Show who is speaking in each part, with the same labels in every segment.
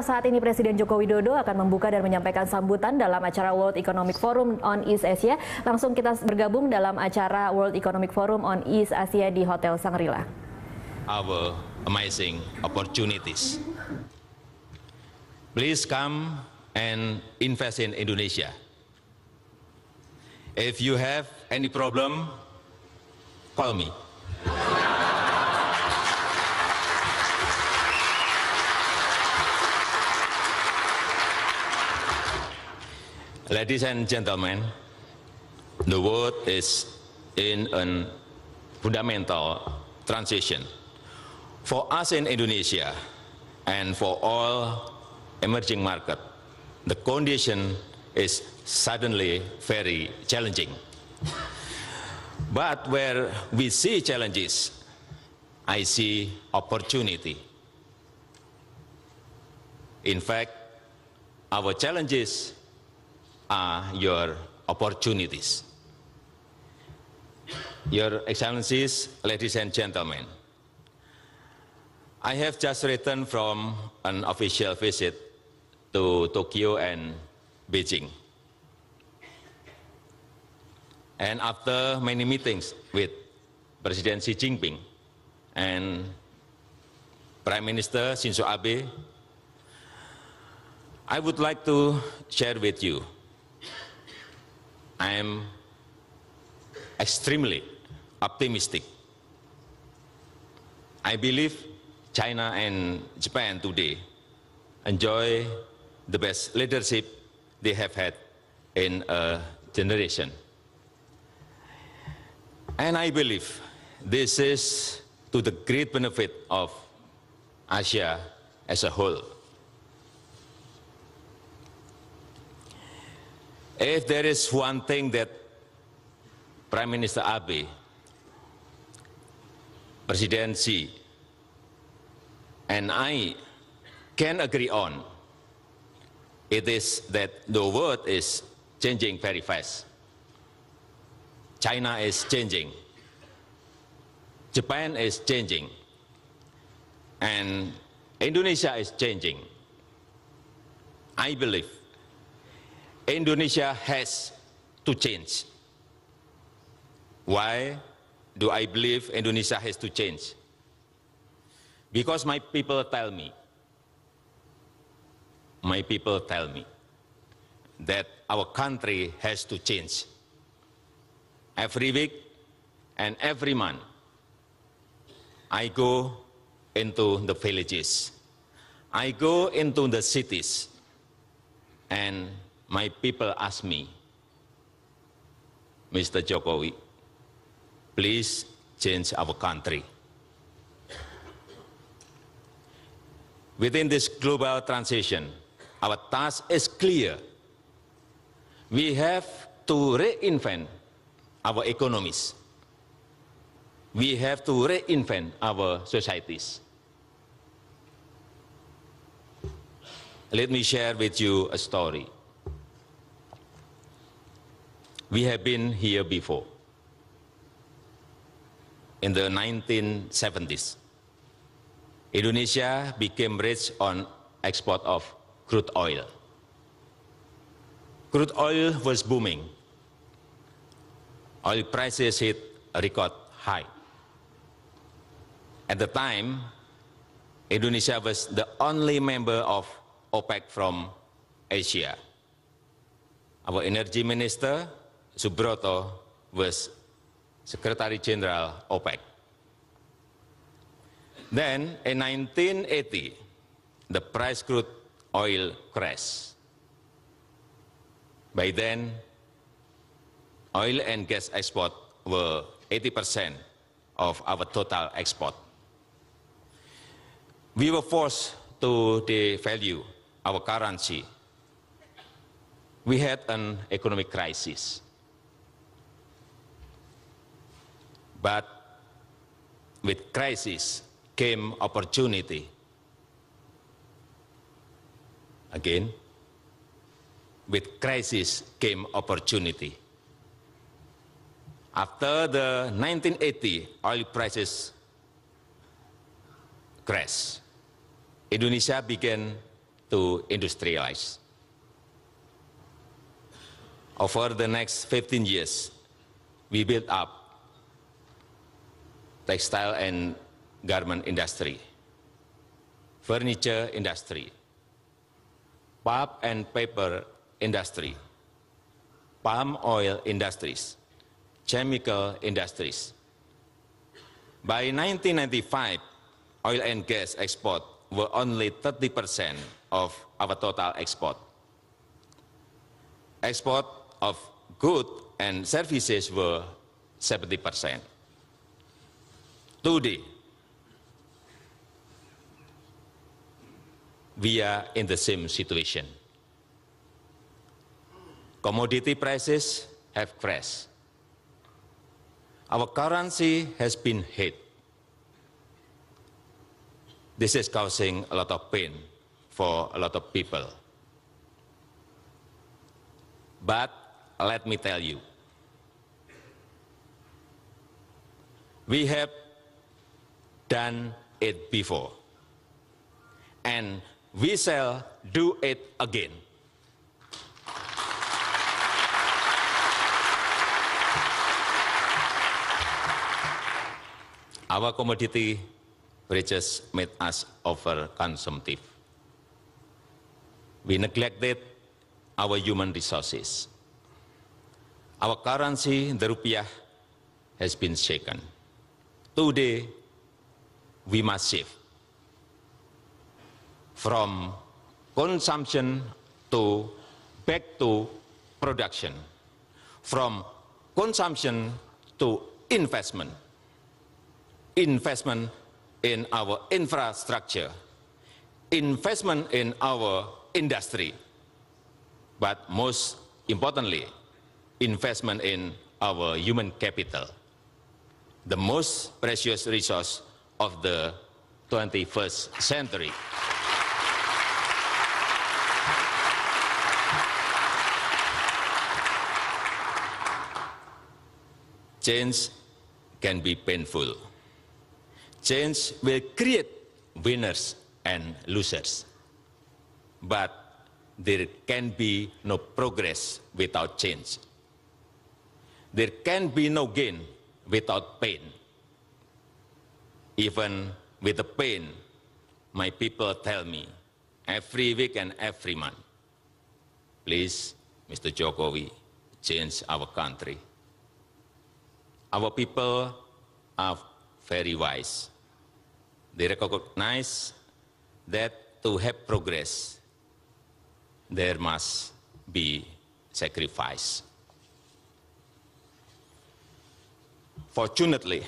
Speaker 1: Saat ini Presiden Joko Widodo akan membuka dan menyampaikan sambutan dalam acara World Economic Forum on East Asia. Langsung kita bergabung dalam acara World Economic Forum on East Asia di Hotel Shangri-La.
Speaker 2: Our amazing opportunities. Please come and invest in Indonesia. If you have any problem, call me. Ladies and gentlemen, the world is in a fundamental transition. For us in Indonesia and for all emerging markets, the condition is suddenly very challenging. But where we see challenges, I see opportunity. In fact, our challenges are your opportunities. Your Excellencies, ladies and gentlemen, I have just returned from an official visit to Tokyo and Beijing. And after many meetings with President Xi Jinping and Prime Minister Shinzo Abe, I would like to share with you I am extremely optimistic. I believe China and Japan today enjoy the best leadership they have had in a generation. And I believe this is to the great benefit of Asia as a whole. If there is one thing that Prime Minister Abe, President Xi, and I can agree on, it is that the world is changing very fast. China is changing, Japan is changing, and Indonesia is changing. I believe Indonesia has to change. Why do I believe Indonesia has to change? Because my people tell me that our country has to change. Every week and every month, I go into the villages, I go into the cities, and my people ask me, Mr. Jokowi, please change our country. Within this global transition, our task is clear. We have to reinvent our economies. We have to reinvent our societies. Let me share with you a story. We have been here before. In the 1970s, Indonesia became rich on export of crude oil. Crude oil was booming. Oil prices hit a record high. At the time, Indonesia was the only member of OPEC from Asia. Our energy minister, Subroto, was Secretary General OPEC. Then, in 1980, the price crude oil crashed. By then, oil and gas export were 80% of our total export. We were forced to devalue our currency. We had an economic crisis. But with crisis came opportunity. Again, with crisis came opportunity. After the 1980 oil prices crashed, Indonesia began to industrialize. Over the next 15 years, we built up textile and garment industry, furniture industry, pulp and paper industry, palm oil industries, chemical industries. By 1995, oil and gas export were only 30% of our total export. Export of goods and services were 70%. Today, we are in the same situation. Commodity prices have crashed. Our currency has been hit. This is causing a lot of pain for a lot of people. But let me tell you, we have done it before, and we shall do it again. Our commodity riches made us over-consumptive. We neglected our human resources. Our currency, the rupiah, has been shaken. Today, we must shift from consumption to back to production, from consumption to investment. Investment in our infrastructure, investment in our industry, but most importantly, investment in our human capital, the most precious resource of the 21st century. Change can be painful. Change will create winners and losers. But there can be no progress without change. There can be no gain without pain. Even with the pain, my people tell me every week and every month, please, Mr. Jokowi, change our country. Our people are very wise. They recognize that to have progress, there must be sacrifice. Fortunately,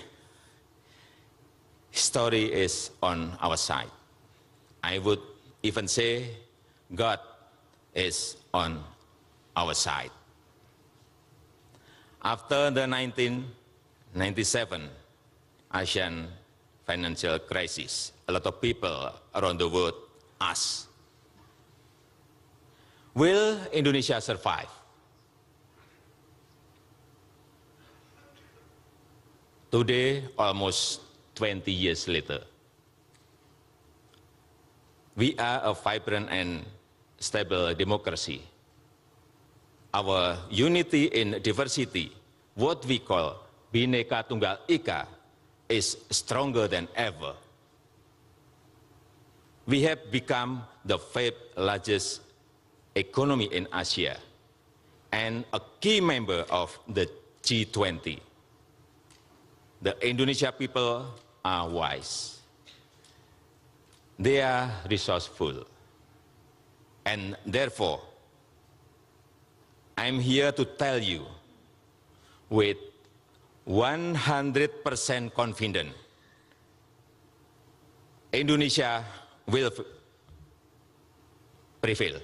Speaker 2: history is on our side. I would even say God is on our side. After the 1997 Asian financial crisis, a lot of people around the world ask, will Indonesia survive? Today, almost 20 years later, we are a vibrant and stable democracy. Our unity in diversity, what we call Bhinneka Tunggal Ika, is stronger than ever. We have become the fifth largest economy in Asia and a key member of the G20. The Indonesia people are wise. They are resourceful. And therefore, I'm here to tell you with 100% confident, Indonesia will prevail.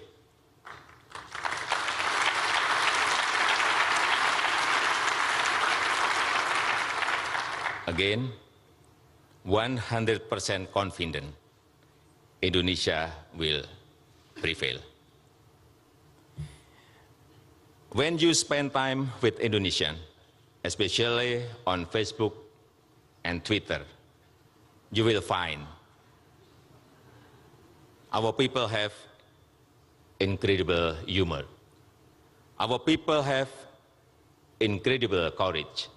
Speaker 2: Again, 100% confident, Indonesia will prevail. When you spend time with Indonesians, especially on Facebook and Twitter, you will find our people have incredible humor. Our people have incredible courage.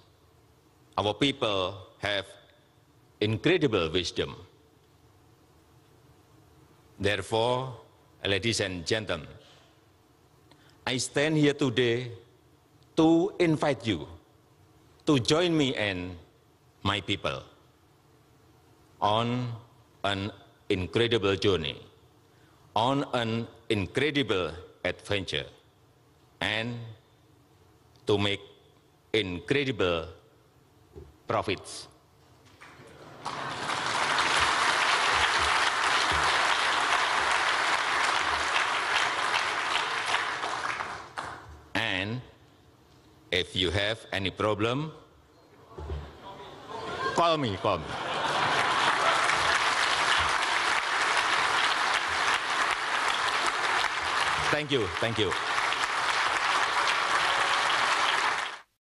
Speaker 2: Our people have incredible wisdom. Therefore, ladies and gentlemen, I stand here today to invite you to join me and my people on an incredible journey, on an incredible adventure, and to make incredible profits. And if you have any problem, call me. Thank you.